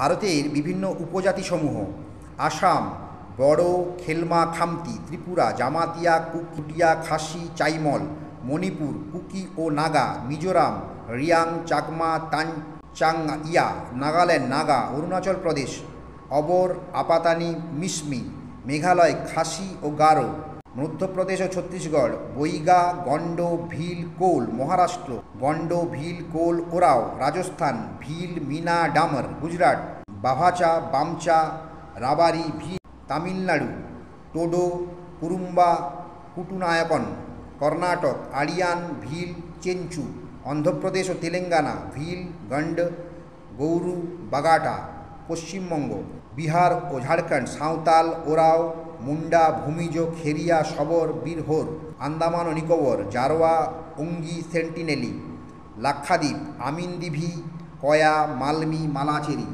ভারতের বিভিন্ন উপজাতিসমূহ আসাম, বড়ো, খেলমা খামতি, ত্রিপুরা, জামাতিয়া, কুকিয়া, খাসি, চাইমল, মণিপুর, কুকি ও নাগা, মিজোরাম, রিয়াং, চাকমা, তানচাংইয়া, নাগাল্যান্ড নাগা, অরুণাচল প্রদেশ অবর, আপাতানি, মিসমি, মেঘালয় খাসি ও গারো, মধ্যপ্রদেশ ও ছত্তিশগড় বৈগা, গন্ড, ভিল, কোল, মহারাষ্ট্র গন্ড, ভিল, কোল, ওরাও, রাজস্থান ভিল, মিনা, ডামর, গুজরাট বাভাচা, বামচা, রাবারি, ভিল, তামিলনাড়ু টোডো, কুরুম্বা, কুটুনায়কন, কর্ণাটক আরিয়ান, ভিল, চেঞ্চু, অন্ধ্রপ্রদেশ ও তেলেঙ্গানা ভিল, গন্ড, গৌরু, বাগাটা, পশ্চিমবঙ্গ, বিহার ও ঝাড়খণ্ড সাঁওতাল, ওরাও, মুন্ডা, ভূমিজ, খেরিয়া, শবর, বীরহোর, আন্দামান ও নিকোবর জারোয়া, ওঙ্গি, সেন্টিনেলি, লাক্ষাদ্বীপ আমিনদিভি, কয়া, মালমি, মালাচেরি।